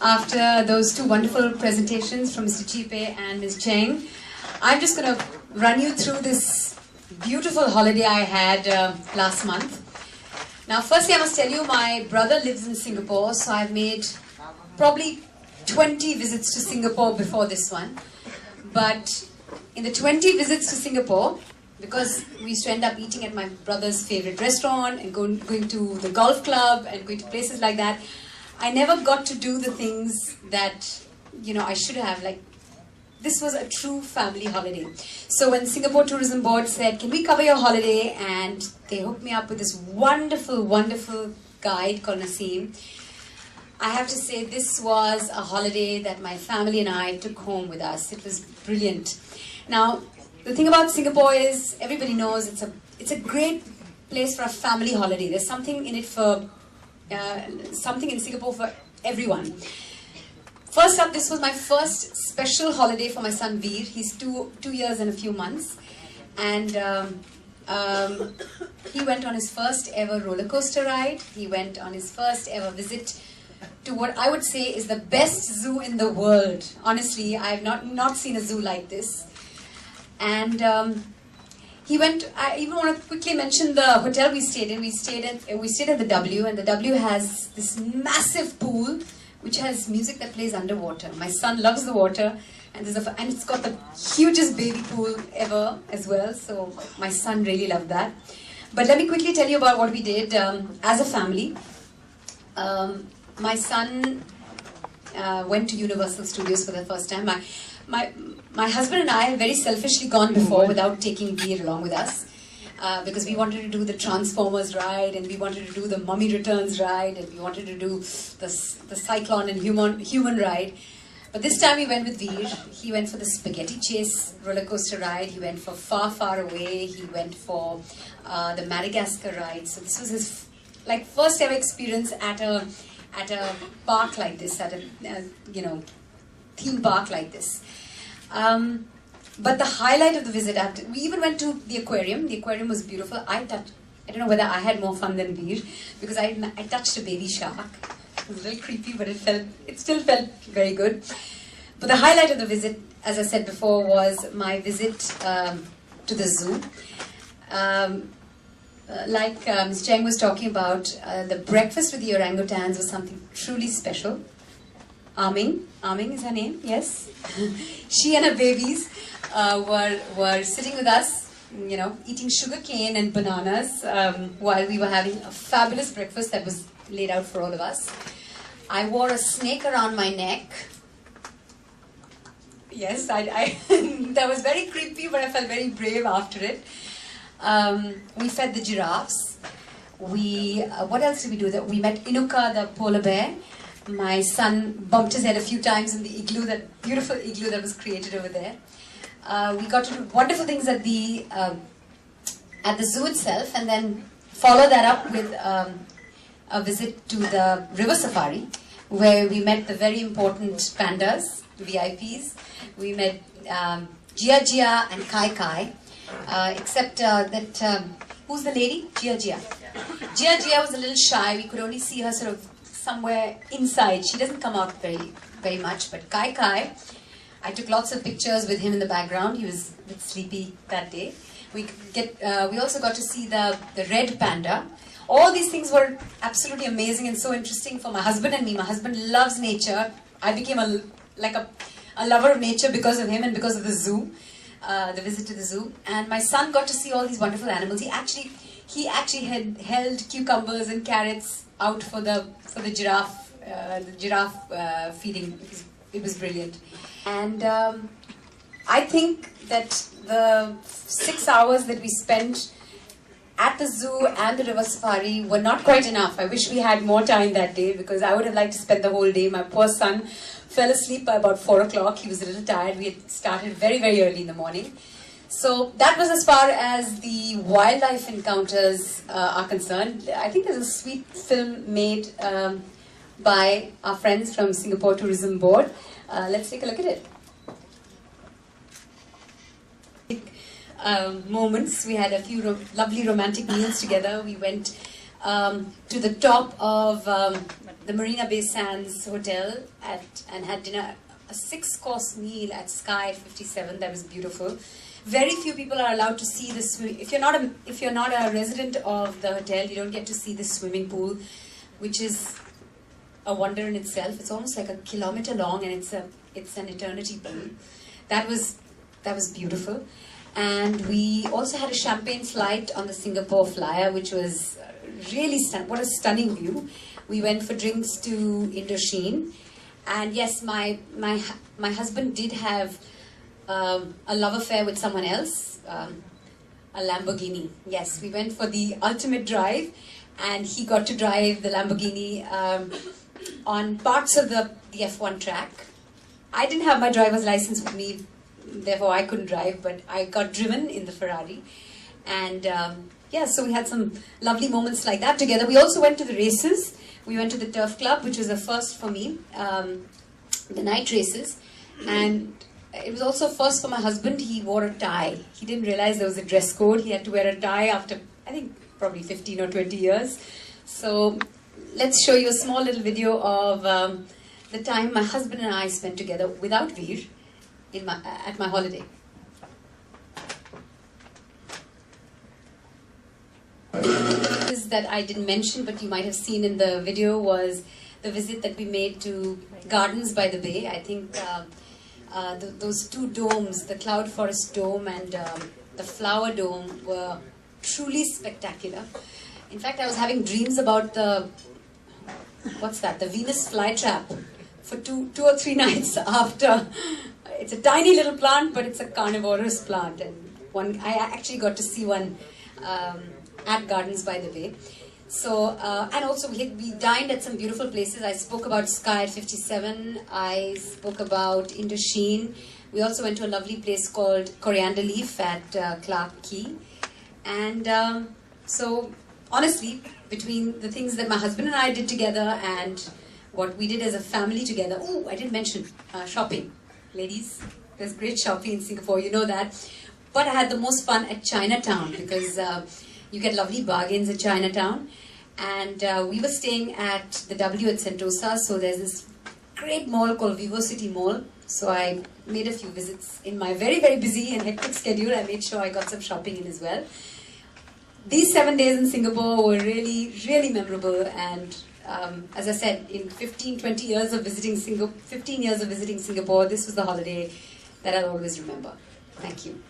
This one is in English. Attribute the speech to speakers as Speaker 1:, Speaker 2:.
Speaker 1: after those two wonderful presentations from Mr. Chipe and Ms. Cheng. I'm just going to run you through this beautiful holiday I had last month. Now, firstly, I must tell you, my brother lives in Singapore, so I've made probably 20 visits to Singapore before this one. But in the 20 visits to Singapore, because we used to end up eating at my brother's favorite restaurant and going to the golf club and going to places like that, I never got to do the things that, I should have. Like, this was a true family holiday. So when Singapore Tourism Board said, can we cover your holiday? And they hooked me up with this wonderful, wonderful guide called Naseem. I have to say this was a holiday that my family and I took home with us. It was brilliant. Now, the thing about Singapore is, everybody knows it's a great place for a family holiday. There's something in it for, something in Singapore for everyone. First up, this was my first special holiday for my son Veer. He's two years and a few months. And he went on his first ever roller coaster ride. He went on his first ever visit to what I would say is the best zoo in the world. Honestly, I have not seen a zoo like this. And he went. I even want to quickly mention the hotel we stayed in. We stayed at the W, and the W has this massive pool which has music that plays underwater. My son loves the water, and it's got the hugest baby pool ever as well. So my son really loved that. But let me quickly tell you about what we did as a family. My son went to Universal Studios for the first time. My husband and I have very selfishly gone before without taking Veer along with us because we wanted to do the Transformers ride, and we wanted to do the Mummy Returns ride, and we wanted to do the Cyclone and Human ride. But this time we went with Veer. He went for the Spaghetti Chase roller coaster ride. He went for Far, Far Away. He went for the Madagascar ride. So this was his first ever experience at a park like this, at a theme park like this. But the highlight of the visit, we even went to the aquarium. The aquarium was beautiful. I don't know whether I had more fun than Veer, because I touched a baby shark. It was a little creepy, but it still felt very good. But the highlight of the visit, as I said before, was my visit to the zoo. Like Ms. Cheng was talking about, the breakfast with the orangutans was something truly special. Aming is her name, yes. She and her babies were sitting with us, eating sugar cane and bananas while we were having a fabulous breakfast that was laid out for all of us. I wore a snake around my neck. Yes, that was very creepy, but I felt very brave after it. We fed the giraffes. What else did we do? We met Inuka, the polar bear. My son bumped his head a few times in the igloo, that beautiful igloo that was created over there. We got to do wonderful things at the zoo itself, and then follow that up with a visit to the river safari, where we met the very important pandas, VIPs. We met Jia Jia and Kai Kai, except that, who's the lady? Jia Jia. Jia Jia was a little shy. We could only see her sort of somewhere inside. She doesn't come out very, very much. But Kai Kai, I took lots of pictures with him in the background. He was a bit sleepy that day. We also got to see the red panda. All these things were absolutely amazing and so interesting for my husband and me. My husband loves nature. I became a lover of nature because of him and because of the zoo, the visit to the zoo. And my son got to see all these wonderful animals. He actually had held cucumbers and carrots out for the giraffe feeding. It was brilliant. And I think that the 6 hours that we spent at the zoo and the river safari were not quite enough. I wish we had more time that day, because I would have liked to spend the whole day. My poor son fell asleep by about 4 o'clock. He was a little tired. We had started very, very early in the morning. So that was as far as the wildlife encounters are concerned. I think there's a sweet film made by our friends from Singapore Tourism Board. Let's take a look at it. Moments. We had a few lovely romantic meals together. We went to the top of the Marina Bay Sands Hotel and had dinner, a 6-course meal at Sky 57. That was beautiful. Very few people are allowed to see the swim. If you're not a resident of the hotel, you don't get to see the swimming pool, which is a wonder in itself. It's almost like a kilometer long, and it's an eternity pool. That was beautiful. And we also had a champagne flight on the Singapore Flyer, which was really what a stunning view. We went for drinks to Indochine, and yes, my husband did have a love affair with someone else, a Lamborghini. Yes, we went for the ultimate drive, and he got to drive the Lamborghini on parts of the F1 track. I didn't have my driver's license with me, therefore I couldn't drive, but I got driven in the Ferrari. And yeah, so we had some lovely moments like that together. We also went to the races. We went to the Turf Club, which was a first for me, the night races. And it was also first for my husband. He wore a tie. He didn't realize there was a dress code. He had to wear a tie after, I think, probably 15 or 20 years. So let's show you a small little video of the time my husband and I spent together without Veer at my holiday. That I didn't mention, but you might have seen in the video, was the visit that we made to Gardens by the Bay. I think those two domes, the Cloud Forest Dome and the Flower Dome, were truly spectacular. In fact, I was having dreams about the Venus flytrap for two or three nights after. It's a tiny little plant, but it's a carnivorous plant, and I actually got to see one at Gardens by the Bay. So, and also we dined at some beautiful places. I spoke about Sky at 57. I spoke about Indochine. We also went to a lovely place called Coriander Leaf at Clarke Quay. And so, honestly, between the things that my husband and I did together and what we did as a family together, I didn't mention shopping. Ladies, there's great shopping in Singapore, you know that. But I had the most fun at Chinatown because you get lovely bargains at Chinatown. And we were staying at the W at Sentosa, so there's this great mall called Vivocity Mall. So I made a few visits in my very, very busy and hectic schedule. I made sure I got some shopping in as well. These 7 days in Singapore were really, really memorable. And as I said, in 15 years of visiting Singapore, this was the holiday that I'll always remember. Thank you.